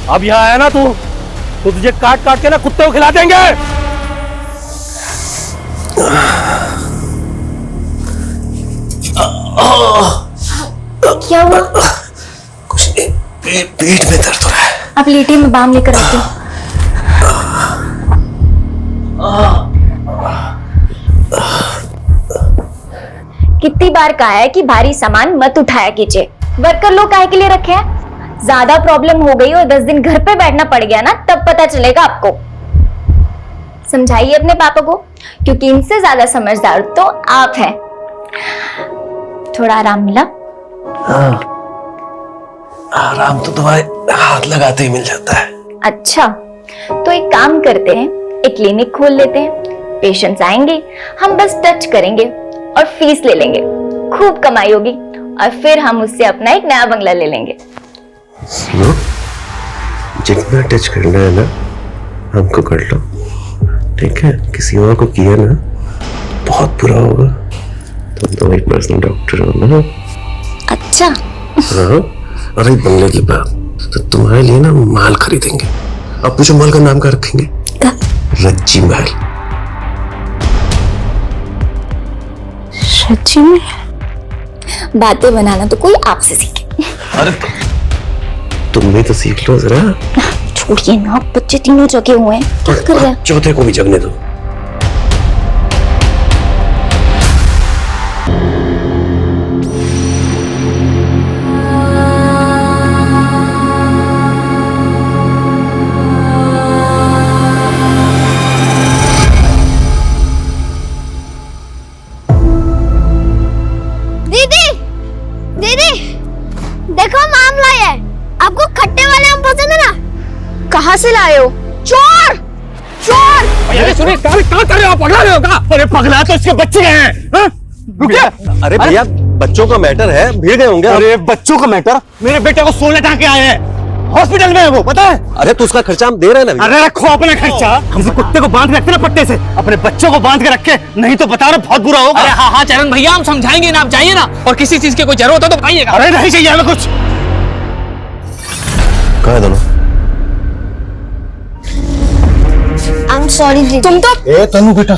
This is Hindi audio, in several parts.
अब यहाँ आया ना तू, तो तुझे काट काट के ना कुत्ते को खिला देंगे। क्या हुआ? कुछ नहीं, पेट में दर्द हो रहा है। आप लेटिए, मैं बाम लेकर आती हूँ। कितनी बार कहा है कि भारी सामान मत उठाया कीजिए। वर्कर लोग काहे के लिए रखे हैं? ज्यादा प्रॉब्लम हो गई और 10 दिन घर पे बैठना पड़ गया ना, तब पता चलेगा आपको। समझाइए अपने पापा को, क्योंकि इनसे ज्यादा समझदार तो आप हैं। थोड़ा आराम मिला? हाँ, आराम तो तुम्हारे हाथ लगाते ही मिल जाता है। अच्छा, तो एक काम करते हैं, एक क्लिनिक खोल लेते हैं। पेशेंट्स आएंगे, हम बस टच करेंगे और फीस ले लेंगे। खूब कमाई होगी और फिर हम उससे अपना एक नया बंगला ले लेंगे। सुनो, जितना टच करना है ना हमको कर लो, ठीक है? किसी और को किया ना बहुत बुरा होगा। तुम तो एक पर्सनल डॉक्टर हो ना। अच्छा। हाँ, और एक बंगले की बात, तो तुम्हारे लिए ना माल खरीदेंगे। अब पूछो माल का नाम क्या रखेंगे? रज्जी महल। रज्जी महल? बातें बनाना तो कोई आपसे सीखे। अरे तुम भी तो सीख लो जरा। छोड़िए ना, बच्चे तीनों जगे हुए हैं, क्या कर रहे हैं? चौथे को भी जगने दो। कहाँ से लाए हो? चोर! चोर! सुनिए, क्या कर रहे हो? पगला रहे हो क्या? अरे पगला तो इसके बच्चे हैं। रुकिए। अरे भैया, बच्चों का मैटर है, भीड़ गए होंगे। अरे बच्चों का मैटर? मेरे बेटे को 16 टांके आए हैं, हॉस्पिटल में है वो, पता है? अरे तो उसका खर्चा हम दे रहे हैं ना। अरे रखो अपना खर्चा। किसी कुत्ते को बांध के रखते ना पट्टे से, अपने बच्चों को बांध के रखे, नहीं तो बता रहे बहुत बुरा होगा। अरे हाँ चरण भैया, हम समझाएंगे ना, आप जाइए ना। और किसी चीज की कोई जरूरत हो तो बताइएगा। अरे नहीं चाहिए हमें कुछ। कहाँ है दोनों? I'm sorry दीदी। तुम तो तनु बेटा,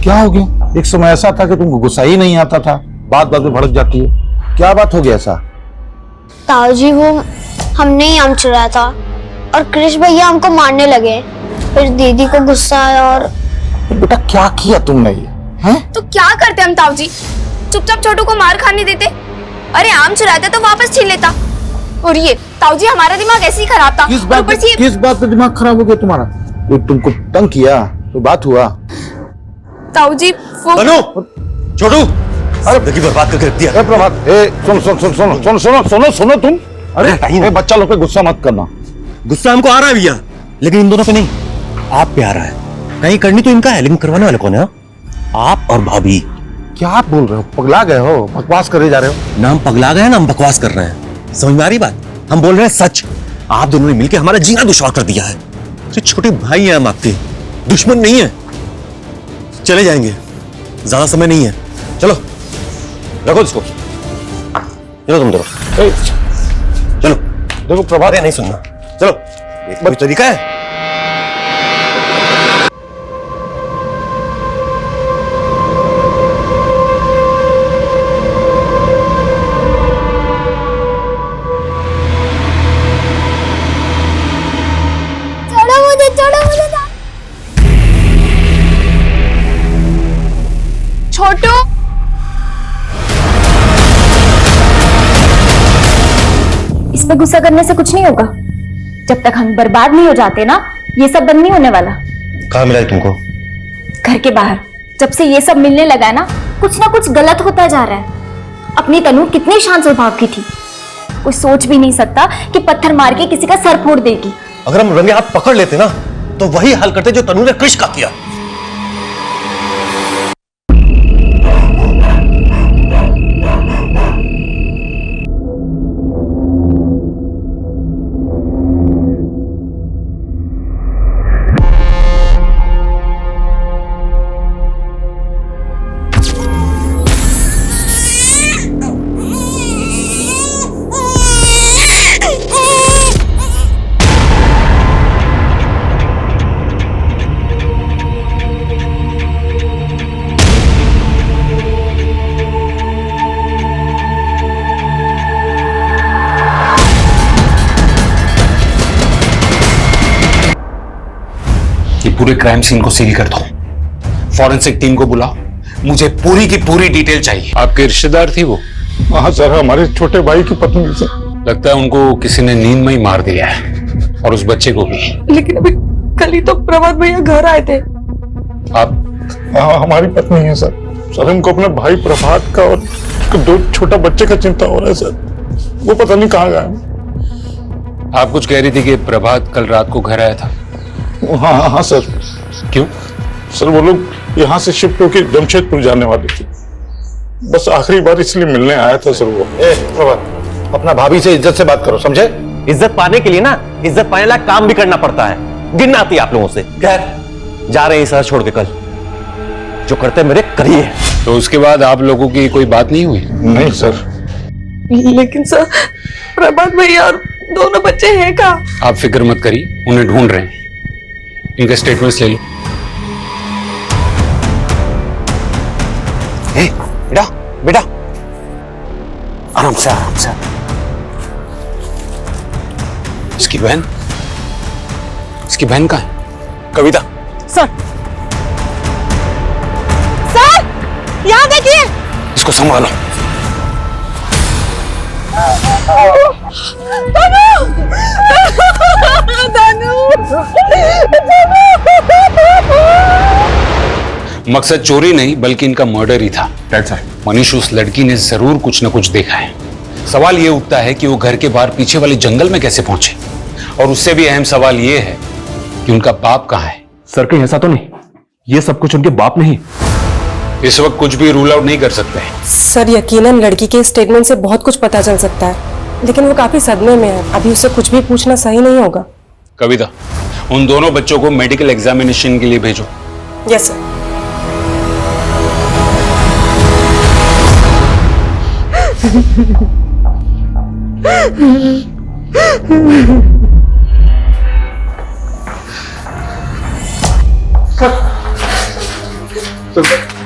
क्या हो गया? एक समय ऐसा था कि तुमको गुस्सा ही नहीं आता था, बात बात में भड़क जाती है। क्या बात हो गया ऐसा? ताऊजी, वो हमने ही आम चुराया था और कृष भैया हमको मारने लगे। फिर दीदी को गुस्सा आया और बेटा क्या किया तुमने ये? हैं? तो क्या करते हम ताऊ जी? चुपचाप छोटू को मार खाने देते? अरे आम चुराता तो वापस छीन लेता। और ये ताऊ जी, हमारा दिमाग ऐसे ही खराब था। किस बात पे दिमाग खराब हो गया तुम्हारा? वो तुमको तंग किया तो बात हुआ? ताऊ जी वो छोटू, अरे देखी बर्बाद करके रख दिया। प्रभात, सुनो तुम। अरे बच्चा लोग पे गुस्सा मत करना। गुस्सा हमको आ रहा है भैया, लेकिन इन दोनों पे नहीं, आप पे आ रहा है। कहीं करनी तो इनका है, लेकिन करवाने वाले कौन है? आप और भाभी। क्या आप बोल रहे हो? पगला गए हो? बकवास करे जा रहे हो? नाम पगला गए ना, हम बकवास कर रहे हैं। समझ में आ रही बात? हम बोल रहे हैं सच। आप दोनों ने मिलकर हमारा जीना दुश्वार कर दिया है। छोटे भाई हैं हम आपके, दुश्मन नहीं है। चले जाएंगे, ज्यादा समय नहीं है। चलो रखो इसको, चलो तुम दोनों चलो। देखो प्रभात, नहीं सुनना, चलो। कोई तरीका है? छोटू, इस पे गुस्सा करने से कुछ नहीं होगा। जब तक हम बर्बाद नहीं हो जाते ना, ये सब बंद नहीं होने वाला। कहाँ मिला है तुमको? घर के बाहर। जब से ये सब मिलने लगा है ना कुछ गलत होता जा रहा है। अपनी तनु कितनी शांत स्वभाव की थी, कोई सोच भी नहीं सकता कि पत्थर मार के किसी का सर फोड़ देगी। अगर हम रंगे हाथ पकड़ लेते ना, तो वही हाल करते जो तनु ने कृष का किया। पूरे क्राइम सीन को सील कर दो। फॉरेंसिक टीम को बुलाओ, मुझे पूरी की पूरी डिटेल चाहिए। आपके रिश्तेदार थी वो? हाँ सर, हमारे छोटे भाई की पत्नी सर। लगता है उनको किसी ने नींद में ही मार दिया है, और उस बच्चे को भी। लेकिन अभी कल ही तो प्रभात भैया घर आए थे। आप? हाँ, हमारी पत्नी है सर। सर हमको अपने भाई प्रभात का और 2 छोटा बच्चे का चिंता हो रहा है सर। वो पता नहीं कहाँ गए। आप कुछ कह रही थी कि प्रभात कल रात को घर आया था? हाँ हाँ हाँ सर। क्यों? सर वो लोग यहाँ से शिफ्ट होकर जमशेदपुर जाने वाले थे, बस आखिरी बार इसलिए मिलने आया था सर वो। प्रभात, अपना भाभी से इज्जत से बात करो, समझे? इज्जत पाने के लिए ना इज्जत पाने लायक काम भी करना पड़ता है। गिनना आती है आप लोगों से। खैर, जा रहे हैं शहर छोड़ के कल, जो करते मेरे करिए। तो उसके बाद आप लोगों की कोई बात नहीं हुई? नहीं सर। लेकिन सर प्रभात भैया और दोनों बच्चे हैं कहाँ? आप फिक्र मत करिए, उन्हें ढूंढ रहे हैं। इनके स्टेटमेंट्स ले लो। बेटा बेटा, आराम से आराम से। इसकी बहन कहाँ है? कविता। सर यहाँ देखिए। इसको संभालो। मकसद चोरी नहीं बल्कि इनका मर्डर ही था। मनीष, उस लड़की ने जरूर कुछ न कुछ देखा है। सवाल ये उठता है कि वो घर के बाहर पीछे वाले जंगल में कैसे पहुंचे, और उससे भी अहम सवाल ये है कि उनका बाप कहाँ है। सर कहीं ऐसा तो नहीं ये सब कुछ उनके बाप नहीं? इस वक्त कुछ भी रूल आउट नहीं कर सकते। सर यकीनन लड़की के स्टेटमेंट से बहुत कुछ पता चल सकता है, लेकिन वो काफी सदमे में है। अभी उससे कुछ भी पूछना सही नहीं होगा। कविता, उन दोनों बच्चों को मेडिकल एग्जामिनेशन के लिए भेजो। Yes sir.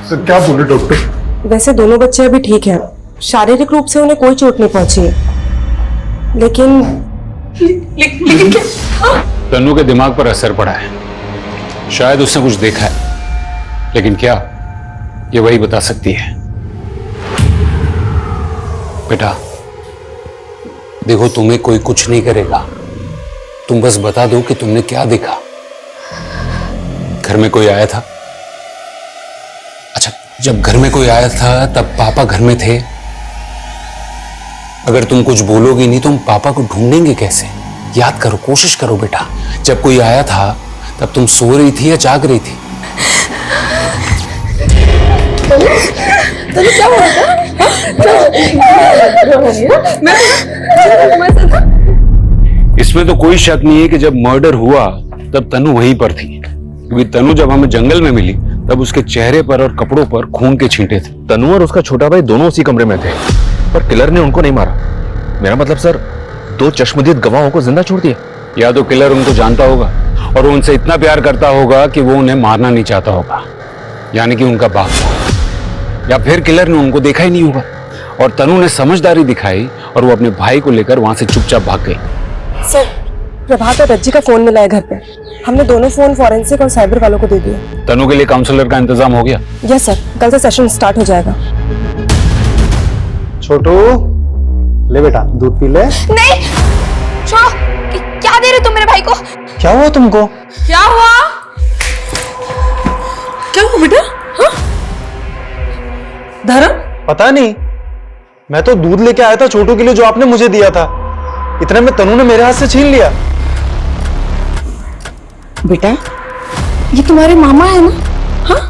सर क्या बोले डॉक्टर? वैसे दोनों बच्चे अभी ठीक हैं, शारीरिक रूप से उन्हें कोई चोट नहीं पहुंची है, लेकिन क्या? तन्नू के दिमाग पर असर पड़ा है, शायद उसने कुछ देखा है, लेकिन क्या, ये वही बता सकती है। बेटा देखो, तुम्हें कोई कुछ नहीं करेगा, तुम बस बता दो कि तुमने क्या देखा। घर में कोई आया था? अच्छा, जब घर में कोई आया था तब पापा घर में थे? अगर तुम कुछ बोलोगी नहीं तो हम पापा को ढूंढेंगे कैसे? याद करो, कोशिश करो बेटा, जब कोई आया था तब तुम सो रही थी या जाग रही थी? तो क्या हुआ था? इसमें तो कोई शक नहीं है कि जब मर्डर हुआ तब तनु वहीं पर थी, क्योंकि तनु जब हमें जंगल में मिली तब उसके चेहरे पर और कपड़ों पर खून के छींटे थे। तनु और उसका छोटा भाई दोनों उसी कमरे में थे, पर किलर ने उनको नहीं मारा। मेरा मतलब सर, 2 चश्मदीद गवाहों को जिंदा छोड़ दिया। या तो किलर उनको जानता होगा और उनसे इतना प्यार करता होगा कि वो उन्हें मारना नहीं चाहता होगा, यानी कि उनका बाप था, या फिर किलर ने उनको देखा ही नहीं होगा और तनु ने समझदारी दिखाई और वो अपने भाई को लेकर वहां से चुपचाप भाग गई। सर प्रभात और रज्जी का फोन मिला है घर पे। हमने दोनों फोन फॉरेंसिक और साइबर वालों को दे दिए। तनु के लिए काउंसलर का इंतजाम हो गया? यस सर, कल से सेशन स्टार्ट हो जाएगा। छोटू ले बेटा, दूध पी ले। नहीं छोड़ो, क्या दे रहे तुम मेरे भाई को? क्या हुआ तुमको? क्या हुआ? क्या हुआ बेटा? हाँ? धर्म? पता नहीं, मैं तो दूध लेके आया था छोटू के लिए जो आपने मुझे दिया था, इतने में तनु ने मेरे हाथ से छीन लिया। बेटा ये तुम्हारे मामा है ना? हाँ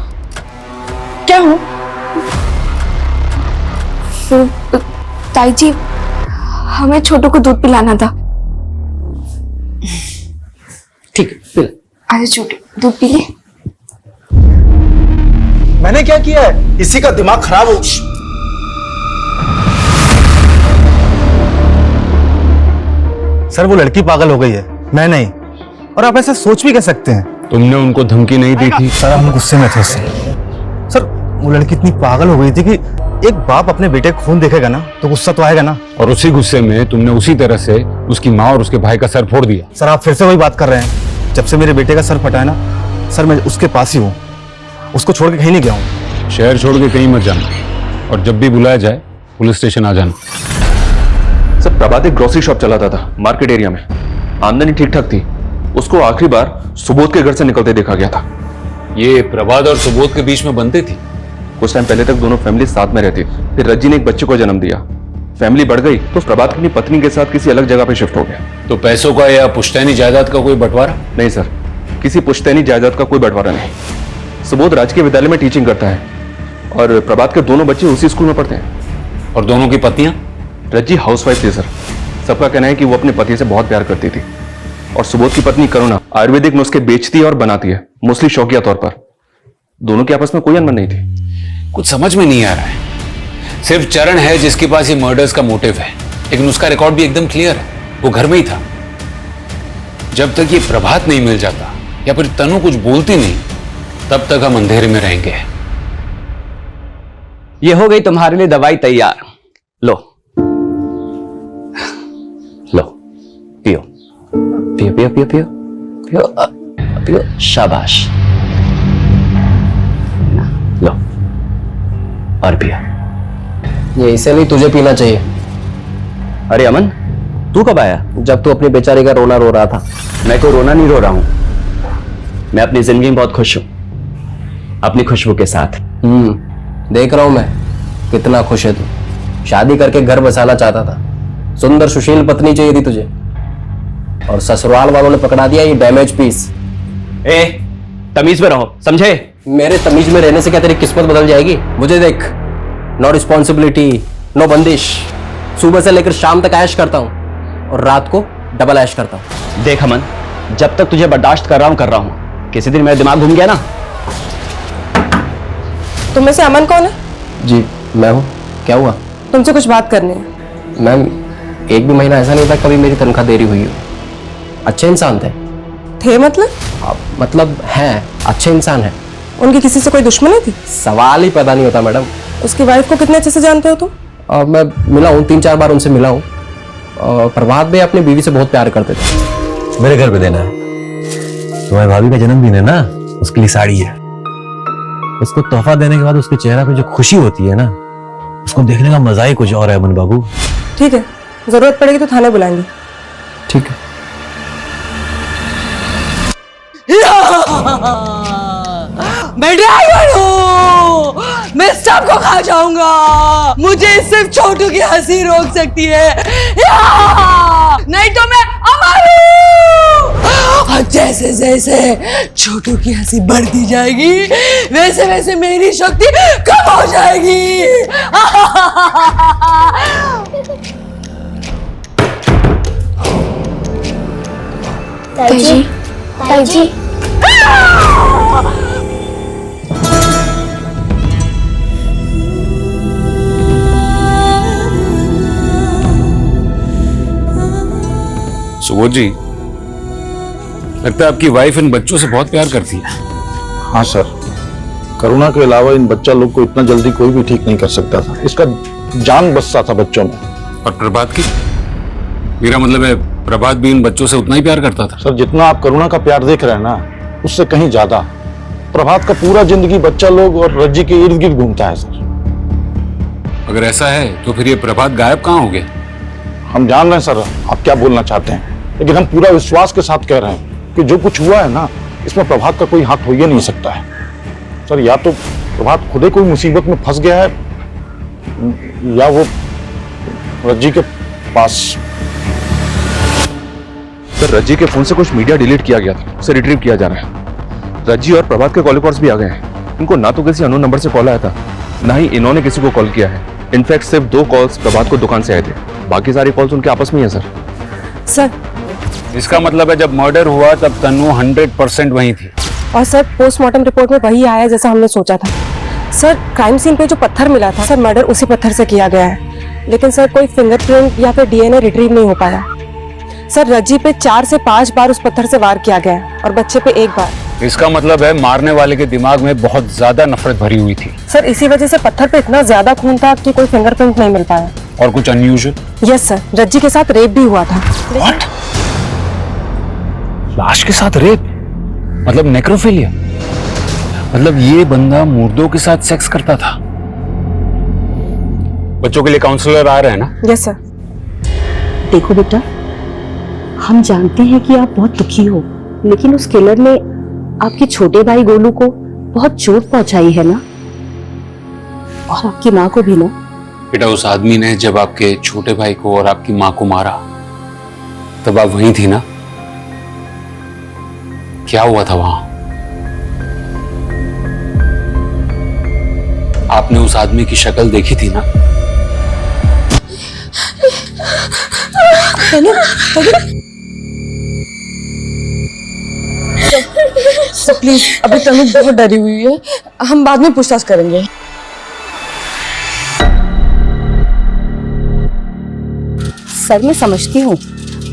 क्या हो? ताई जी, हमें छोटू को दूध पिलाना था। ठीक है, अरे छोटू दूध पी ले। मैंने क्या किया है? इसी का दिमाग खराब हो। सर वो लड़की पागल हो गई है, मैं नहीं। और आप ऐसा सोच भी कह सकते हैं? तुमने उनको धमकी नहीं दी थी? सर हम गुस्से में थे उससे। सर वो लड़की इतनी पागल हो गई थी कि एक बाप अपने बेटे का खून देखेगा ना तो गुस्सा तो आएगा ना। और उसी गुस्से में तुमने उसी तरह से उसकी माँ और उसके भाई का सर फोड़ दिया। सर आप फिर से वही बात कर रहे हैं। जब से मेरे बेटे का सर फटा है ना, सर मैं उसके पास ही हूँ, उसको छोड़ के कहीं नहीं गया हूँ। शहर छोड़ के कहीं मत जाना, और जब भी बुलाया जाए पुलिस स्टेशन आ जाना। सर प्रभात एक ग्रोसरी शॉप चलाता था मार्केट एरिया में, आमदनी ठीक ठाक थी। उसको आखिरी बार सुबोध के घर से निकलते देखा गया था। ये प्रभात और सुबोध के बीच में बनते थी। कुछ टाइम पहले तक दोनों फैमिली साथ में रहती, फिर रज्जी ने एक बच्चे को जन्म दिया। फैमिली बढ़ गई तो प्रभात अपनी पत्नी के साथ किसी अलग जगह पे शिफ्ट हो गया। तो पैसों का या पुश्तैनी जायदाद का कोई बंटवारा? नहीं सर, किसी पुश्तैनी जायदाद का कोई बंटवारा नहीं। सुबोध राजकीय विद्यालय में टीचिंग करता है और प्रभात के दोनों बच्चे उसी स्कूल में पढ़ते हैं। और दोनों की पत्नियां? रज्जी हाउसवाइफ थी सर। सबका कहना है कि वो अपने पति से बहुत प्यार करती थी। और सुबोध की पत्नी करुणा आयुर्वेदिक नुस्खे बेचती है और बनाती है, मोस्टली शौकिया तौर पर। दोनों के आपस में कोई अनबन नहीं थी। कुछ समझ में नहीं आ रहा है। सिर्फ चरण है जिसके पास ये मर्डर्स का मोटिव है, लेकिन उसका रिकॉर्ड भी एकदम क्लियर है, वो घर में ही था। जब तक ये प्रभात नहीं मिल जाता या फिर तनु कुछ बोलती नहीं, तब तक हम अंधेरे में रहेंगे। ये हो गई तुम्हारे लिए दवाई तैयार। लो लो, पियो पियो पियो पियो पियो पियो पियो, शाबाश। लो और पियो। ये इसे नहीं, तुझे पीना चाहिए। अरे अमन, तू कब आया? जब तू अपनी बेचारी का रोना रो रहा था। मैं कोई रोना नहीं रो रहा हूं, मैं अपनी जिंदगी में बहुत खुश हूं, अपनी खुशबू के साथ। देख रहा हूं मैं कितना खुश है तू। शादी करके घर बसाना चाहता था, सुंदर सुशील पत्नी चाहिए थी तुझे, और ससुराल वालों ने पकड़ा दिया ये डैमेज पीस। ए, तमीज में रहो, समझे? मेरे तमीज में रहने से क्या तेरी किस्मत बदल जाएगी? मुझे देख, नो रिस्पॉन्सिबिलिटी, नो बंदिश। सुबह से लेकर शाम तक ऐश करता हूं और रात को डबल ऐश करता हूं। देख अमन, जब तक तुझे बर्दाश्त कर रहा हूं, किसी दिन मेरा दिमाग घूम गया ना। तुम में से अमन कौन है? जी मैं हूं। क्या हुआ? तुमसे कुछ बात करनी है। मैम, एक भी महीना ऐसा नहीं था कभी मेरी तनख्वाह देरी हुई हो। अच्छे इंसान थे। मतलब हैं, अच्छे इंसान हैं। उनकी किसी से कोई दुश्मनी थी? सवाल ही पैदा नहीं होता मैडम। उसकी वाइफ को कितने अच्छे से जानते हो तुम? मैं मिला हूँ, 3-4 बार उनसे मिला हूँ। प्रभात भाई अपनी बीवी से बहुत प्यार करते थे। मेरे घर पे देना है। तुम्हारी भाभी का जन्मदिन है ना, उसके लिए साड़ी है। उसको तोहफा देने के बाद उसके चेहरा पे जो खुशी होती है ना, उसको देखने का मजा ही कुछ और है अमन बाबू। ठीक है, जरूरत पड़ेगी तो थाने बुलाएंगे। ठीक है। मैं ड्राइवर हूँ, मैं सबको खा जाऊंगा। मुझे सिर्फ छोटू की हंसी रोक सकती है, नहीं तो मैं अमर हूँ। और जैसे जैसे छोटू की हंसी बढ़ती जाएगी, वैसे वैसे मेरी शक्ति कम हो जाएगी। ताजी, ताजी। सुबोध जी, लगता है आपकी वाइफ इन बच्चों से बहुत प्यार करती है। हाँ सर, करुणा के अलावा इन बच्चा लोग को इतना जल्दी कोई भी ठीक नहीं कर सकता था। इसका जान बसता था बच्चों में। और प्रभात की? मेरा मतलब है प्रभात भी इन बच्चों से उतना ही प्यार करता था। सर, जितना आप करुणा का प्यार देख रहे हैं ना, उससे कहीं ज्यादा। प्रभात का पूरा जिंदगी बच्चा लोग और रज्जी के इर्द गिर्द घूमता है सर। अगर ऐसा है तो फिर ये प्रभात गायब कहाँ हो गया? हम जान रहे हैं सर आप क्या बोलना चाहते हैं, लेकिन हम पूरा विश्वास के साथ कह रहे हैं कि जो कुछ हुआ है ना, इसमें प्रभात का कोई हाथ हो ही नहीं सकता है सर। या तो प्रभात खुद ही कोई मुसीबत में फंस गया है, या वो रज्जी के पास। सर, रज्जी के फोन से कुछ मीडिया डिलीट किया गया था, उसे रिट्रीव किया जा रहा है। रज्जी और प्रभात के कॉल रिकॉर्ड्स भी आ गए हैं। इनको ना तो किसी अननोन नंबर से कॉल आया था, ना ही इन्होंने किसी को कॉल किया है। इनफैक्ट सिर्फ 2 कॉल्स प्रभात को दुकान से आए थे, बाकी सारी कॉल्स उनके आपस में ही है सर, इसका मतलब है जब मर्डर हुआ तब तन्नू 100% वहीं थी। और सर, पोस्टमार्टम रिपोर्ट में वही आया जैसा हमने सोचा था। सर, क्राइम सीन पे जो पत्थर मिला था, सर मर्डर उसी पत्थर से किया गया है। लेकिन सर, कोई फिंगरप्रिंट या फिर डीएनए रिट्रीव नहीं हो पाया। सर, रज्जी पे 4 से 5 बार उस पत्थर से वार किया गया है और बच्चे पे 1 बार। इसका मतलब है मारने वाले के दिमाग में बहुत ज्यादा नफरत भरी हुई थी। सर, इसी वजह से पत्थर पे इतना ज्यादा खून था कि कोई फिंगरप्रिंट नहीं मिल पाया। और कुछ अनयूजुअल? यस सर, रज्जी के साथ रेप भी हुआ था। What? लाश के साथ रेप? मतलब नेक्रोफिलिया, मतलब ये बंदा मुर्दों के साथ सेक्स करता था। बच्चों के लिए काउंसलर आ रहे हैं ना? Yes sir. देखो बेटा, हम जानते हैं कि आप बहुत दुखी हो, लेकिन उस किलर ने आपके छोटे भाई गोलू को बहुत चोट पहुंचाई है ना, और आपकी माँ को भी ना। बेटा, उस आदमी ने जब आपके छोटे भाई को और आपकी माँ को मारा तब आप वहीं थी ना? क्या हुआ था वहां? आपने उस आदमी की शक्ल देखी थी ना? प्लीज, अभी तनु बहुत डरी हुई है, हम बाद में पूछताछ करेंगे। सर मैं समझती हूँ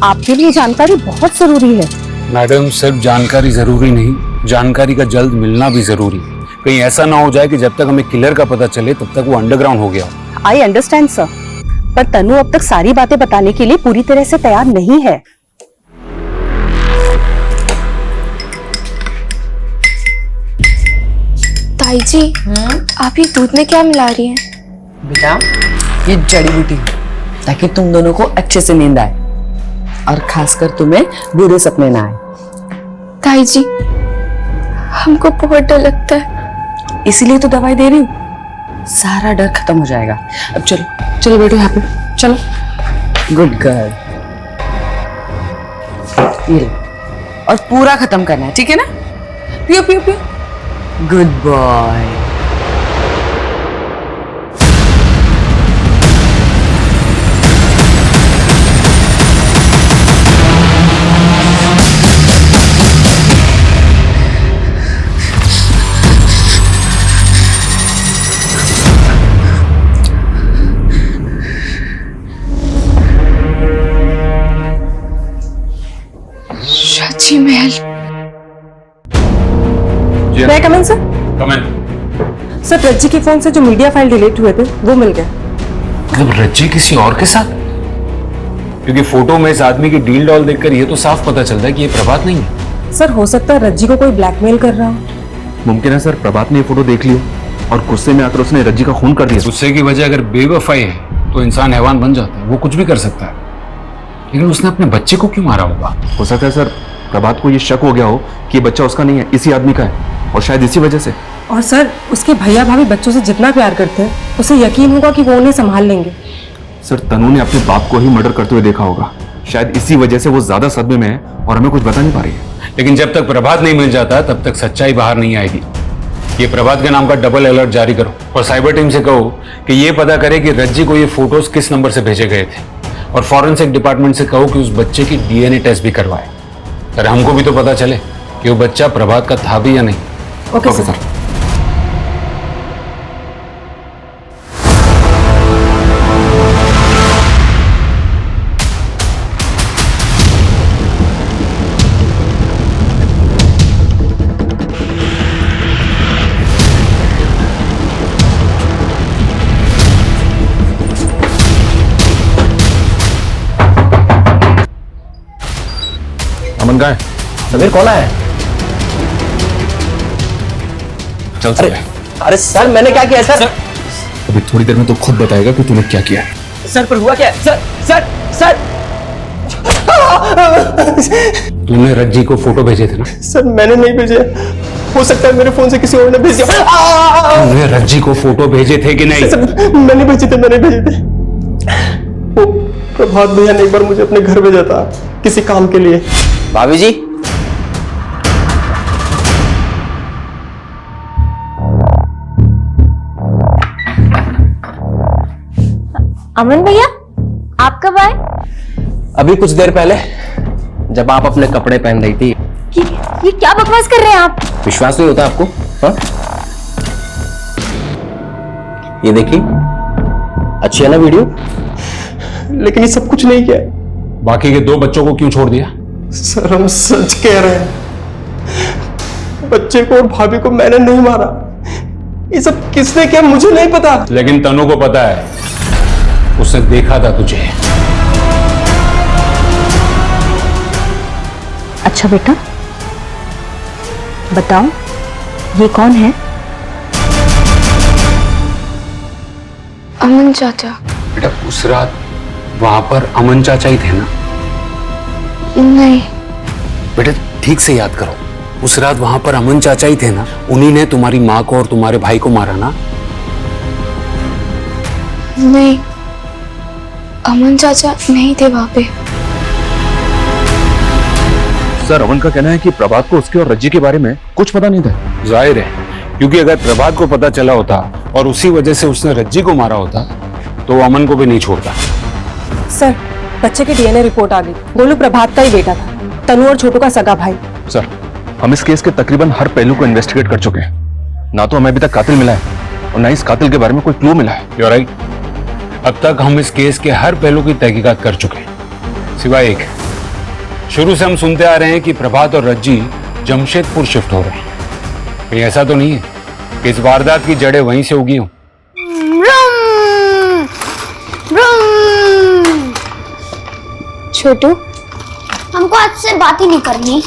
आपके लिए जानकारी बहुत जरूरी है। मैडम, सिर्फ जानकारी जरूरी नहीं, जानकारी का जल्द मिलना भी जरूरी है। कहीं ऐसा ना हो जाए कि जब तक हमें किलर का पता चले तब तक वो अंडरग्राउंड हो गया। आई अंडरस्टैंड सर, पर तनु अब तक सारी बातें बताने के लिए पूरी तरह से तैयार नहीं है। ताई जी, आप ये दूध में क्या मिला रही हैं? बेटा, ये जड़ी बूटी है ताकि तुम दोनों को अच्छे से नींद आए और खासकर तुम्हें बुरे सपने ना आए। ताई जी, हमको बहुत डर लगता है। इसीलिए तो दवाई दे रही हूँ, सारा डर खत्म हो जाएगा। अब चलो चलो बेटो, यहाँ पे चलो। गुड गर्ल, ये लो, और पूरा खत्म करना है, ठीक है ना? पियो पियो पियो। Good boy. जी महल। मैं कम इन सर? कम इन। सर, रज्जी के फोन से जो मीडिया फाइल डिलीट हुए थे वो मिल गए। मतलब रज्जी किसी और के साथ? क्योंकि फोटो में इस आदमी की डील डॉल देखकर ये तो साफ पता चलता है कि ये प्रभात नहीं है। सर, हो सकता है रज्जी को कोई ब्लैकमेल कर रहा हो। मुमकिन है सर, प्रभात ने ये फोटो देख ली और गुस्से में आकर उसने रज्जी का खून कर दिया। गुस्से की वजह अगर बेवफाई है तो इंसान हैवान बन जाता है, वो कुछ भी कर सकता है। लेकिन उसने अपने बच्चे को क्यों मारा होगा? हो सकता है सर, प्रभात को ये शक हो गया हो कि ये बच्चा उसका नहीं है, इसी आदमी का है, और शायद इसी वजह से। और सर, उसके भैया भाभी बच्चों से जितना प्यार करते हैं उसे यकीन होगा कि वो उन्हें संभाल लेंगे। सर, तनु ने अपने बाप को ही मर्डर करते हुए देखा होगा, शायद इसी वजह से वो ज्यादा सदमे में है और हमें कुछ बता नहीं पा रही है। लेकिन जब तक प्रभात नहीं मिल जाता तब तक सच्चाई बाहर नहीं आएगी। ये प्रभात के नाम का डबल अलर्ट जारी करो और साइबर टीम से कहो कि ये पता करे कि रज्जी को ये फोटोज किस नंबर से भेजे गए थे, और फॉरेंसिक डिपार्टमेंट से कहो कि उस बच्चे की डीएनए टेस्ट भी करवाए। अरे हमको भी तो पता चले कि वो बच्चा प्रभात का था भी या नहीं। Okay sir. अमन कहाँ है? समीर कौन है? चल अरे अरे सर, मैंने क्या किया सर? अभी थोड़ी देर में तो खुद बताएगा कि तूने क्या किया है। सर, पर हुआ क्या है? सर सर सर तूने रज्जी को फोटो भेजे थे ना? सर, मैंने नहीं भेजे, हो सकता है मेरे फोन से किसी और ने भेज दिया। तूने रज्जी को फोटो भेजे थे कि नहीं? सर, मैंने भेजे थे, मैंने भेजे थे। वो प्रभात भैया ने एक बार मुझे अपने घर भेजा था किसी काम के लिए। भाभी जी, अमन भैया, आप कब आए? अभी कुछ देर पहले, जब आप अपने कपड़े पहन रही थी। ये क्या बकवास कर रहे हैं आप? विश्वास नहीं होता आपको? हाँ? ये देखिए, अच्छी है ना वीडियो? लेकिन ये सब कुछ नहीं किया। बाकी के 2 बच्चों को क्यों छोड़ दिया? सर, हम सच कह रहे हैं, बच्चे को और भाभी को मैंने नहीं मारा। ये सब किसने किया मुझे नहीं पता। लेकिन तनु को पता है, उसने देखा था तुझे। अच्छा बेटा, बताओ ये कौन है? अमन चाचा। बेटा उस रात वहां पर अमन चाचा ही थे ना? नहीं। बेटा ठीक से याद करो, उस रात वहां पर अमन चाचा ही थे ना? उन्हीं ने तुम्हारी माँ को और तुम्हारे भाई को मारा ना? नहीं, अमन चाचा नहीं थे वहां पे। सर अमन का कहना है कि प्रभात को उसके और रज्जी के बारे में कुछ पता नहीं था। जाहिर है, क्योंकि अगर प्रभात को पता चला होता और उसी वजह से उसने रज्जी को मारा होता तो वो अमन को भी नहीं छोड़ता। सर बच्चे की डीएनए रिपोर्ट आ गई। गोलू प्रभात का ही बेटा था, तनु और छोटू का सगा भाई। सर हम इस केस के तकरीबन हर पहलू को इन्वेस्टिगेट कर चुके हैं। ना तो हमें अभी तक कातिल मिला है और ना इस कातिल के बारे में कोई क्लू मिला है। You right. अब तक हम इस केस के हर पहलू की तहकीकात कर चुके हैं, सिवाय एक। शुरू से हम सुनते आ रहे हैं कि प्रभात और रज्जी जमशेदपुर शिफ्ट हो रहे हैं। कहीं ऐसा तो नहीं है कि इस वारदात की जड़ें वहीं से उगी हों? छोटू, हमको आज से बात ही नहीं करनी।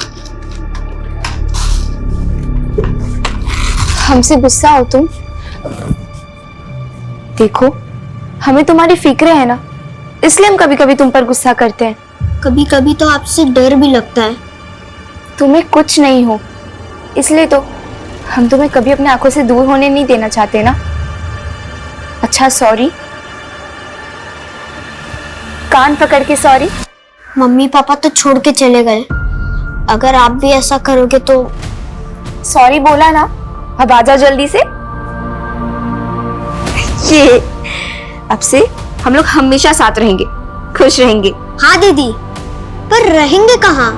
हमसे गुस्सा हो तुम? देखो, हमें तुम्हारी फिक्र है ना, इसलिए हम कभी कभी तुम पर गुस्सा करते हैं। कभी कभी तो आपसे डर भी लगता है। तुम्हें कुछ नहीं हो, इसलिए तो हम तुम्हें कभी अपने आंखों से दूर होने नहीं देना चाहते ना। अच्छा सॉरी, कान पकड़ के सॉरी। मम्मी पापा तो छोड़ के चले गए, अगर आप भी ऐसा करोगे तो। सॉरी बोला ना, अब आ जाओ जल्दी से। ये अब से हम लोग हमेशा साथ रहेंगे, खुश रहेंगे। हाँ दीदी, पर रहेंगे कहाँ?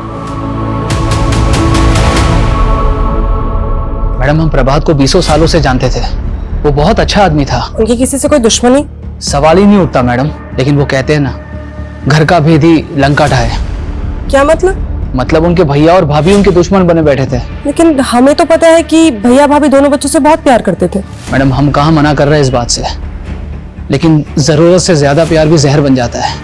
मैडम हम प्रभात को 20 सालों से जानते थे, वो बहुत अच्छा आदमी था। उनकी किसी से कोई दुश्मनी? सवाल ही नहीं उठता मैडम, लेकिन वो कहते हैं ना, घर का भेदी लंका ढाए। क्या मतलब? मतलब उनके भैया और भाभी उनके दुश्मन बने बैठे थे। लेकिन हमें तो पता है कि भैया भाभी दोनों बच्चों से बहुत प्यार करते थे। मैडम हम कहाँ मना कर रहे हैं इस बात से, लेकिन जरूरत से ज्यादा प्यार भी जहर बन जाता है।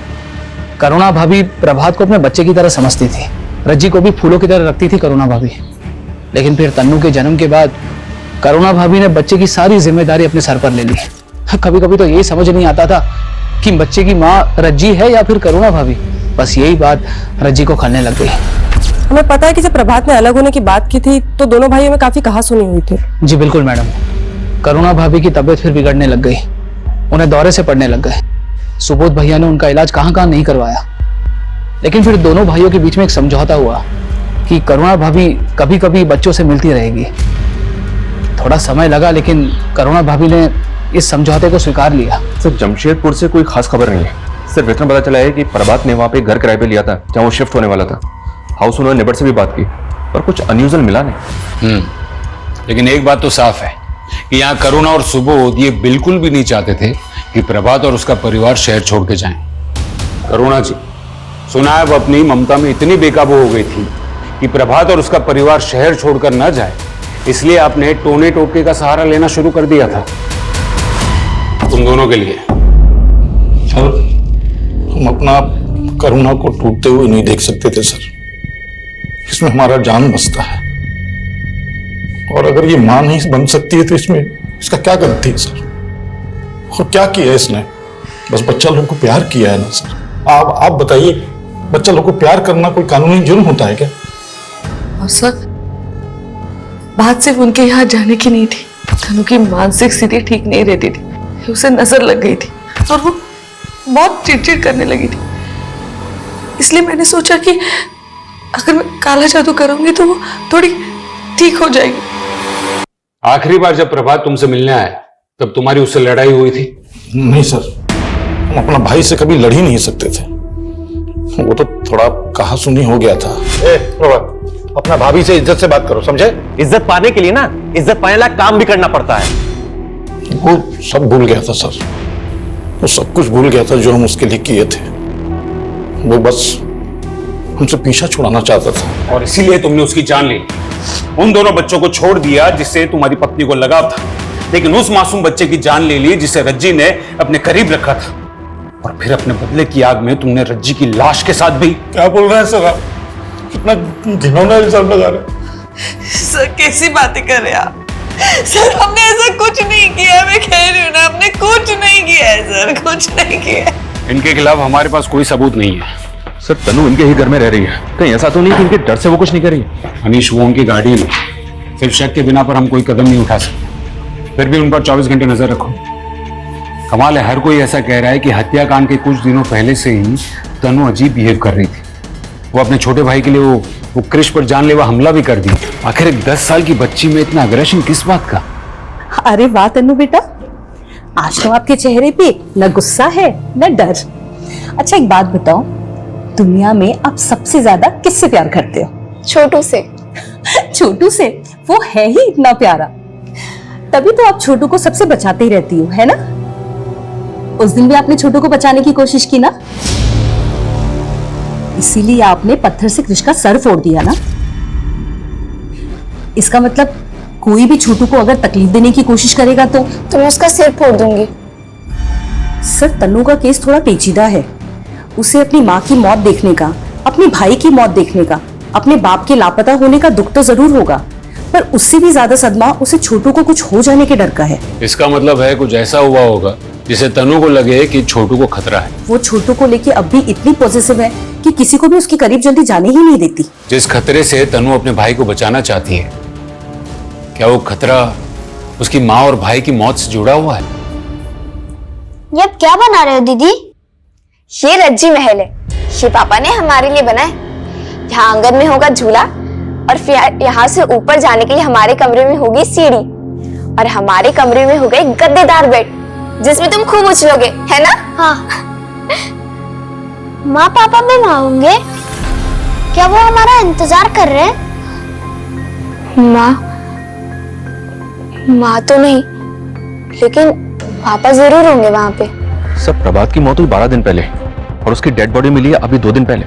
करुणा भाभी प्रभात को अपने बच्चे की तरह समझती थी, रज्जी को भी फूलों की तरह रखती थी करुणा भाभी। लेकिन फिर तन्नू के जन्म के बाद करुणा भाभी ने बच्चे की सारी जिम्मेदारी अपने सर पर ले ली। कभी कभी तो यही समझ नहीं आता था कि बच्चे की माँ रज्जी है या फिर करुणा भाभी। बस यही बात रज्जी को खलने लग गई। हमें पता है कि जब प्रभात ने अलग होने की बात की थी तो दोनों भाइयों में काफी कहासुनी हुई थी। जी बिल्कुल मैडम, करुणा भाभी की तबीयत फिर बिगड़ने लग गई, उन्हें दौरे से पड़ने लग गए। सुबोध भैया ने उनका इलाज कहाँ नहीं करवाया। लेकिन फिर दोनों भाइयों के बीच में एक समझौता हुआ कि करुणा भाभी कभी कभी बच्चों से मिलती रहेगी। थोड़ा समय लगा, लेकिन करुणा भाभी ने इस समझौते को स्वीकार लिया। सर जमशेदपुर से कोई खास खबर नहीं है, सिर्फ इतना पता चला है कि प्रभात ने वहां पे घर किराए पे लिया था जहां वो शिफ्ट होने वाला था। हाउस ओनर नेबर से भी बात की पर कुछ अनयूजुअल मिला नहीं। लेकिन एक बात तो साफ है कि यहाँ करुणा और सुबोध ये बिल्कुल भी नहीं चाहते थे कि प्रभात और उसका परिवार शहर छोड़ के जाएं। करुणा जी, सुना है वो अपनी ममता में इतनी बेकाबू हो गई थी कि प्रभात और उसका परिवार शहर छोड़कर न जाए, इसलिए आपने टोने टोटके का सहारा लेना शुरू कर दिया था तुम दोनों के लिए। सर हम अपना करुणा को टूटते हुए नहीं देख सकते थे सर, इसमें हमारा जान बसता है। और अगर ये मां नहीं बन सकती है तो इसमें इसका क्या गलती है सर? और क्या किया है इसने? बस बच्चा लोग को प्यार किया है ना सर। आप बताइए, बच्चा लोग को प्यार करना कोई कानूनी जुर्म होता है क्या? और सर बात सिर्फ उनके यहाँ जाने की नहीं थी, तनु की मानसिक स्थिति ठीक नहीं रहती थी, उसे नजर लग गई थी और वो बहुत चिड़चिड़ करने लगी थी। इसलिए मैंने सोचा कि अगर मैं काला जादू करूंगी तो वो थोड़ी ठीक हो जाएगी। आखिरी बार जब प्रभात तुमसे मिलने आया तब तुम्हारी उससे लड़ाई हुई थी? नहीं सर, हम अपना भाई से कभी लड़ ही नहीं सकते थे, वो तो थोड़ा कहासुनी हो गया था। प्रभात अपना भाभी से इज्जत से बात करो, समझे? इज्जत पाने के लिए ना इज्जत पाने लायक काम भी करना पड़ता है। वो सब भूल गया था सर, वो सब कुछ भूल गया था जो हम उसके लिए किए थे। वो बस हमसे पीछा छुड़ाना चाहता था और इसीलिए तुमने उसकी जान ली। उन दोनों बच्चों को छोड़ दिया जिससे तुम्हारी पत्नी को लगाव था, लेकिन उस मासूम बच्चे की जान ले ली जिसे रज्जी ने अपने करीब रखा था। और फिर अपने बदले की आग में तुमने रज्जी की लाश के साथ भी। क्या बोल रहे हैं सर आप? कितना घिनौना इल्जाम लगा रहे हैं। सर कैसी बातें कर रहे हैं आप? सर हमने ऐसा कुछ नहीं किया, मैं कह रही हूँ ना, हमने कुछ नहीं किया है सर, कुछ नहीं किया। इनके खिलाफ हमारे पास कोई सबूत नहीं है। सर तनु इनके ही घर में रह रही है, कहीं ऐसा तो नहीं कि इनके डर से वो कुछ नहीं कर रही है? अनीश, वो उनकी गाड़ी में, सिर्फ शक के बिना पर हम कोई कदम नहीं उठा सकते। फिर भी उन पर 24 घंटे नजर रखो। कमाल है, हर कोई ऐसा कह रहा है कि हत्याकांड के कुछ दिनों पहले से ही तनु अजीब बिहेव कर रही थी। वो अपने छोटे भाई के लिए वो क्रिश पर जानलेवा हमला भी कर दी। आखिर एक 10 साल की बच्ची में इतना अग्रेशन किस बात का? अरे वाह तनु बेटा, आज तो आपके चेहरे पे न गुस्सा है न डर। अच्छा एक बात बताओ, दुनिया में आप सबसे ज्यादा किससे प्यार करते हो? छोटू से। छोटू से? वो है ही इतना प्यारा, तभी तो आप छोटू को सबसे बचाते ही रहती हो, है ना? उस दिन भी आपने छोटू को बचाने की कोशिश की ना, इसीलिए आपने पत्थर से कृष का सर फोड़ दिया ना। इसका मतलब कोई भी छोटू को अगर तकलीफ देने की कोशिश करेगा तो मैं उसका सिर फोड़ दूंगी। सर तनु का केस थोड़ा पेचीदा है। उसे अपनी माँ की मौत देखने का, अपने भाई की मौत देखने का, अपने बाप के लापता होने का दुख तो जरूर होगा, पर उससे भी ज्यादा सदमा उसे छोटू को कुछ हो जाने के डर का है। इसका मतलब है कुछ ऐसा हुआ होगा जिसे तनु को लगे कि छोटू को खतरा है। वो छोटू को लेके अब भी इतनी पॉजिटिव है कि किसी को भी उसके करीब जल्दी जाने ही नहीं देती। जिस खतरे से तनु अपने भाई को बचाना चाहती है, क्या वो खतरा उसकी माँ और भाई की मौत से जुड़ा हुआ है? ये आप क्या बना रहे हो दीदी? ये रज्जी महल है, ये पापा ने हमारे लिए बनाया। यहाँ आंगन में होगा झूला और फिर यहाँ से ऊपर जाने के लिए हमारे कमरे में होगी सीढ़ी और हमारे कमरे में होगा एक गद्देदार बेड जिसमें तुम खूब उछलोगे, है ना? हाँ। माँ पापा भी वहाँ होंगे? क्या वो हमारा इंतजार कर रहे हैं? माँ तो नहीं, लेकिन पापा जरूर होंगे वहाँ पे। सब प्रभात की मौत हुई 12 दिन पहले और उसकी डेड बॉडी मिली है अभी 2 दिन पहले।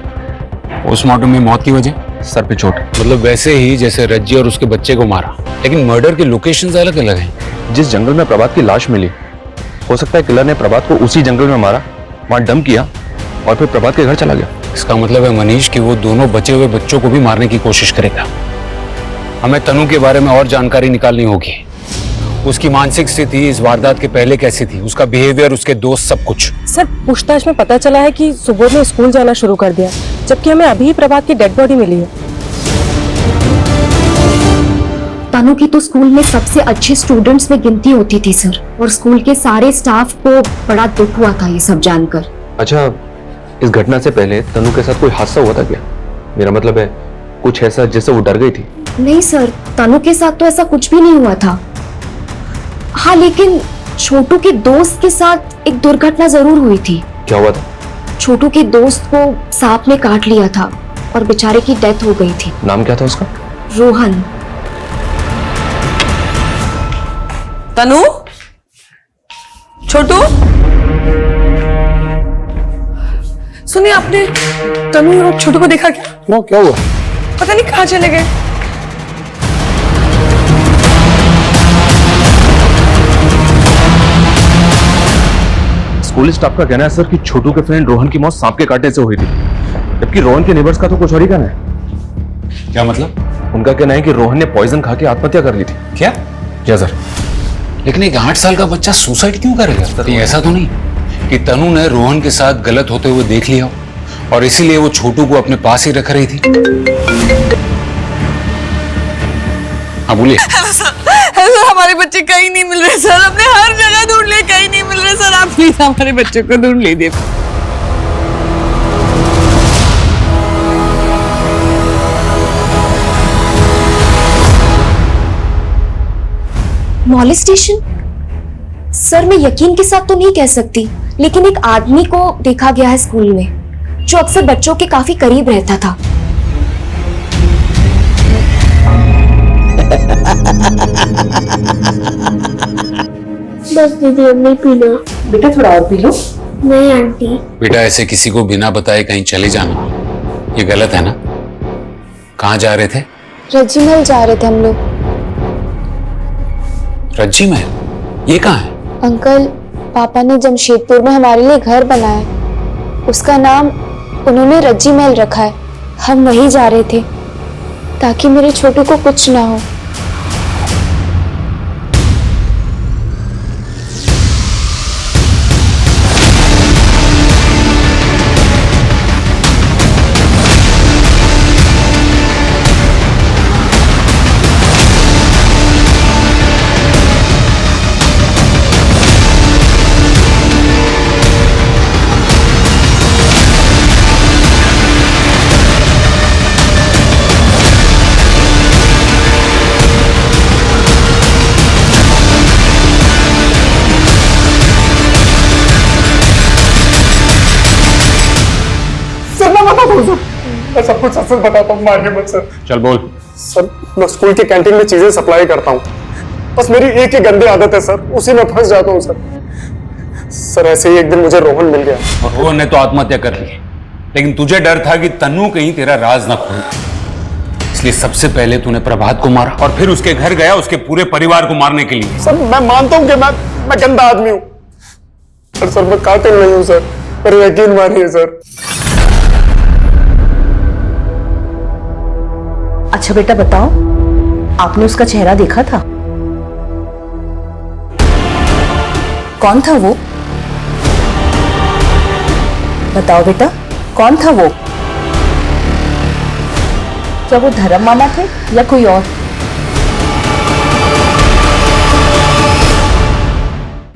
पोस्टमार्टम में मौत की वजह? सर पे चोट। मतलब वैसे ही जैसे रज्जी और उसके बच्चे को मारा, लेकिन मर्डर के लोकेशंस अलग अलग हैं। जिस जंगल में प्रभात की लाश मिली, हो सकता है किलर ने प्रभात को उसी जंगल में मारा, वहां डंप किया और फिर प्रभात के घर चला गया। इसका मतलब है मनीष कि वो दोनों बचे हुए बच्चों को भी मारने की कोशिश करेगा। हमें तनु के बारे में और जानकारी निकालनी होगी। उसकी मानसिक स्थिति इस वारदात के पहले कैसी थी, उसका बिहेवियर, उसके दोस्त, सब कुछ। सर पूछताछ में पता चला है कि सुबोध ने स्कूल जाना शुरू कर दिया, जबकि हमें अभी प्रभात की डेड बॉडी मिली है। तनु की तो स्कूल में सबसे अच्छे स्टूडेंट्स में गिनती होती थी सर, और स्कूल के सारे स्टाफ को बड़ा दुख हुआ था ये सब जानकर। अच्छा, इस घटना से पहले तनु के साथ कोई हादसा हुआ था क्या? मेरा मतलब है कुछ ऐसा जिससे वो डर गई थी? नहीं सर, तनु के साथ तो ऐसा कुछ भी नहीं हुआ था। हाँ, लेकिन छोटू के दोस्त के साथ एक दुर्घटना जरूर हुई थी। क्या हुआ था? छोटू के दोस्त को सांप ने काट लिया था और बेचारे की डेथ हो गई थी। नाम क्या था उसका? रोहन। तनु, छोटू, सुनिए, आपने तनु और छोटू को देखा क्या? क्यों, क्या हुआ? पता नहीं कहाँ चले गए। स्कूल स्टाफ का कहना है सर कि छोटू के फ्रेंड रोहन की मौत सांप के काटने से हुई थी, जबकि रोहन के नेबर्स का तो कुछ और ही कहना है। क्या मतलब? उनका कहना है कि रोहन ने पॉइजन खा के आत्महत्या कर ली थी। क्या? क्या सर? लेकिन एक 8 साल का बच्चा सुसाइड क्यों करेगा? तो ऐसा तो नहीं कि तनु ने रोहन के साथ गलत होते हुए देख लिया और इसीलिए वो छोटू को अपने पास ही रख रही थी? हाँ बोलिए। सर, हमारे बच्चे कहीं नहीं मिल रहे सर, हमने हर जगह ढूंढ लिए, कहीं नहीं मिल रहे सर, आप प्लीज हमारे बच्चों को ढूंढ लीजिए। मॉलेस्टेशन? सर मैं यकीन के साथ तो नहीं कह सकती, लेकिन एक आदमी को देखा गया है स्कूल में जो अक्सर बच्चों के काफी करीब रहता था। बस दीदी, अब नहीं पीना। बेटा थोड़ा और पी लो। नहीं आंटी। बेटा ऐसे किसी को बिना बताए कहीं चले जाना ये गलत है ना? कहाँ जा रहे थे? रज्जी महल जा रहे थे हम लोग। रज्जी महल? ये कहाँ है? अंकल, पापा ने जमशेदपुर में हमारे लिए घर बनाया, उसका नाम उन्होंने रज्जी महल रखा है। हम वहीं जा रहे थे। ताकि मेरे छोटू को कुछ ना हो। मैं सब कुछ सच बताता हूँ, मारिए मत सर। चल बोल। सर मैं स्कूल की कैंटीन में चीजें सप्लाई करता हूँ, बस मेरी एक ही गंदी आदत है सर, उसी में फंस जाता हूँ सर। सर ऐसे ही एक दिन मुझे रोहन मिल गया। और रोहन ने तो आत्महत्या कर ली, लेकिन तुझे डर था कि तन्नू कहीं तेरा राज न खोले, इसलिए सबसे पहले तूने प्रभात को मारा और फिर उसके घर गया उसके पूरे परिवार को मारने के लिए। सर मैं मानता हूँ कि मैं गंदा आदमी हूँ, पर सर मैं कातिल नहीं हूँ सर, पर यकीन मानिए सर। अच्छा बेटा बताओ, आपने उसका चेहरा देखा था? कौन था वो? बताओ बेटा, कौन था वो? क्या वो धर्म मामा थे या कोई और?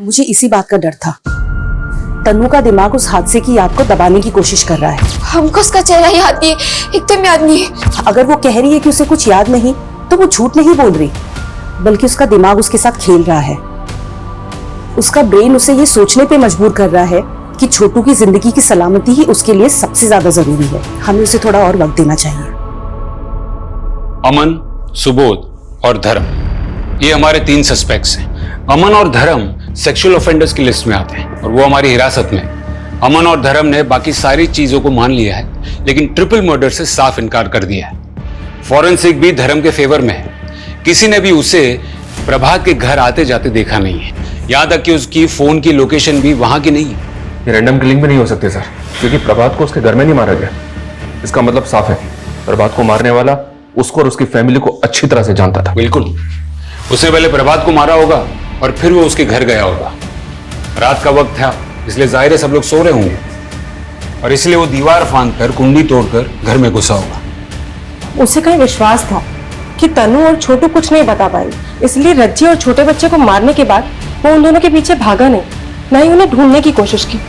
मुझे इसी बात का डर था। तन्नू का दिमाग उस हादसे की याद को दबाने की कोशिश कर रहा है। हमको उसका चेहरा याद नहीं है, एकदम याद नहीं है। अगर वो कह रही है कि उसे कुछ याद नहीं, तो वो झूठ नहीं बोल रही, बल्कि उसका दिमाग उसके साथ खेल रहा है। उसका ब्रेन उसे ये सोचने पे मजबूर कर रहा है कि छोटू की जिंदगी की सलामती ही उसके लिए सबसे ज्यादा जरूरी है। हमें उसे थोड़ा और वक्त देना चाहिए। अमन, सुबोध और धर्म, ये हमारे 3 सस्पेक्ट्स हैं। अमन और धर्म सेक्सुअल ऑफेंडर्स की लिस्ट में आते हैं और वो हमारी हिरासत में। अमन और धर्म ने बाकी सारी चीजों को मान लिया है, लेकिन ट्रिपल मर्डर से साफ इनकार कर दिया है। फॉरेंसिक भी धर्म के फेवर में है। किसी ने भी उसे प्रभात के घर आते जाते देखा नहीं है, यहां तक कि उसकी फोन की लोकेशन भी वहां की नहीं है। ये रैंडम किलिंग भी नहीं हो सकती सर, क्योंकि प्रभात को उसके घर में नहीं मारा गया। इसका मतलब साफ है, प्रभात को मारने वाला उसको और उसकी फैमिली को अच्छी तरह से जानता था। बिल्कुल, उसने पहले प्रभात को मारा होगा और फिर वो उसके घर गया होगा। रात का वक्त था, इसलिए जाहिर है सब लोग सो रहे होंगे और इसलिए वो दीवार फांदकर कुंडी तोड़कर घर में घुसा होगा। उसे कहीं विश्वास था कि तनु और छोटू कुछ नहीं बता पाई, इसलिए रज्जी और छोटे बच्चे को मारने के बाद वो उन दोनों के पीछे भागा नहीं, न ही उन्हें ढूंढने की कोशिश की,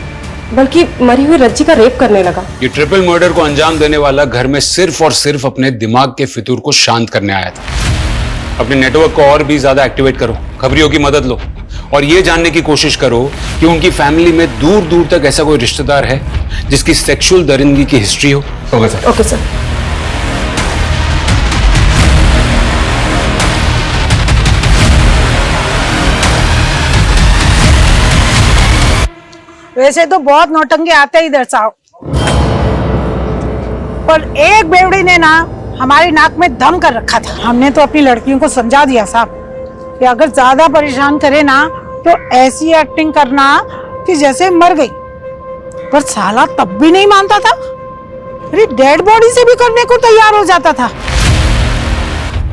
बल्कि मरी हुई रज्जी का रेप करने लगा। ये ट्रिपल मर्डर को अंजाम देने वाला घर में सिर्फ और सिर्फ अपने दिमाग के फितूर को शांत करने आया था। अपने नेटवर्क को और भी ज्यादा एक्टिवेट करो, खबरियों की मदद लो और ये जानने की कोशिश करो कि उनकी फैमिली में दूर दूर तक ऐसा कोई रिश्तेदार है जिसकी सेक्सुअल दरिंदगी की हिस्ट्री हो। Okay sir. Okay sir. वैसे तो बहुत नौटंके आते ही दर्शाओ, पर एक बेवड़ी ने ना हमारी नाक में दम कर रखा था। हमने तो अपनी लड़कियों को समझा दिया साहब कि अगर ज्यादा परेशान करे ना तो ऐसी एक्टिंग करना कि जैसे मर गई, पर साला तब भी नहीं मानता था। अरे डेड बॉडी से भी करने को तैयार हो जाता था।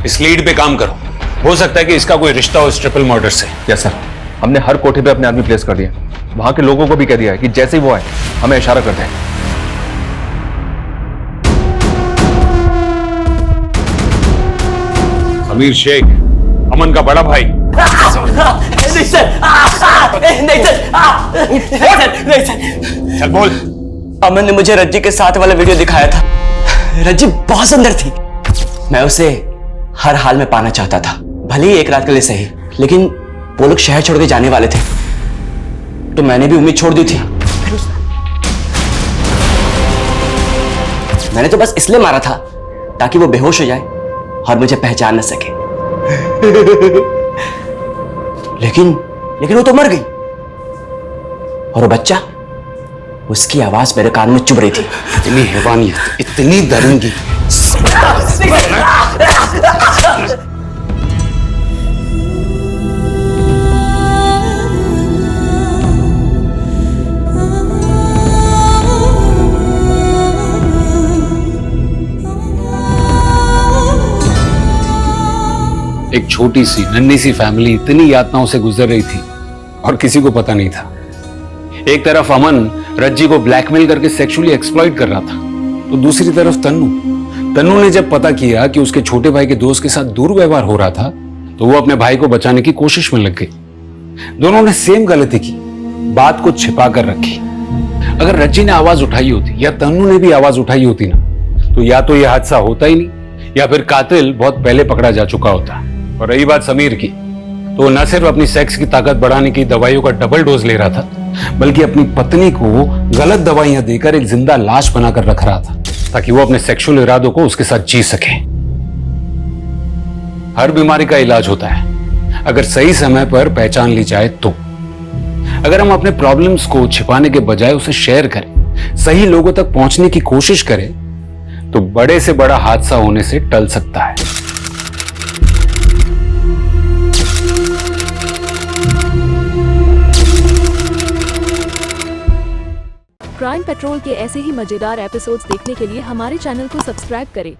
इस लीड पे काम करो, हो सकता है कि इसका कोई रिश्ता हो इस ट्रिपल मर्डर से। यस सर, हमने हर कोठे पे अपने आदमी प्लेस कर दिया, वहां के लोगों को भी कह दिया है कि जैसे ही वो आए हमें इशारा कर दें। अमीर शेख, अमन का बड़ा भाई। नहीं सर, नहीं सर, नहीं सर। चल बोल। अमन ने मुझे रज्जी के साथ वाला वीडियो दिखाया था। रज्जी बहुत सुंदर थी, मैं उसे हर हाल में पाना चाहता था, भले ही एक रात के लिए सही। लेकिन वो लोग शहर छोड़ के जाने वाले थे, तो मैंने भी उम्मीद छोड़ दी थी। मैंने तो बस इसलिए मारा था ताकि वो बेहोश हो जाए और मुझे पहचान न सके। लेकिन वो तो मर गई, और वो बच्चा, उसकी आवाज मेरे कान में चुभ रही थी। इतनी हैवानियत, इतनी दरिंदगी। एक छोटी सी नन्ही सी फैमिली इतनी यातनाओं से गुजर रही थी और किसी को पता नहीं था। एक तरफ अमन रज्जी को ब्लैकमेल करके सेक्सुअली एक्सप्लॉइट कर रहा था, तो दूसरी तरफ तन्नू ने जब पता किया कि उसके छोटे भाई के दोस्त के साथ दुर्व्यवहार हो रहा था, तो वो अपने भाई को बचाने की कोशिश में लग गई। दोनों ने सेम गलती की, बात को छिपा कर रखी। अगर रज्जी ने आवाज उठाई होती या तन्नू ने भी आवाज उठाई होती ना, तो या तो यह हादसा होता ही नहीं या फिर कातिल बहुत पहले पकड़ा जा चुका होता। और रही बात समीर की, तो न सिर्फ अपनी सेक्स की ताकत बढ़ाने की दवाइयों का डबल डोज ले रहा था, बल्कि अपनी पत्नी को गलत दवाइयां देकर एक जिंदा लाश बनाकर रख रहा था, ताकि वो अपने सेक्सुअल इरादों को उसके साथ जी सके। हर बीमारी का इलाज होता है, अगर सही समय पर पहचान ली जाए तो। अगर हम अपने प्रॉब्लम्स को छिपाने के बजाय उसे शेयर करें, सही लोगों तक पहुंचने की कोशिश करें, तो बड़े से बड़ा हादसा होने से टल सकता है। क्राइम पेट्रोल के ऐसे ही मजेदार एपिसोड्स देखने के लिए हमारे चैनल को सब्सक्राइब करें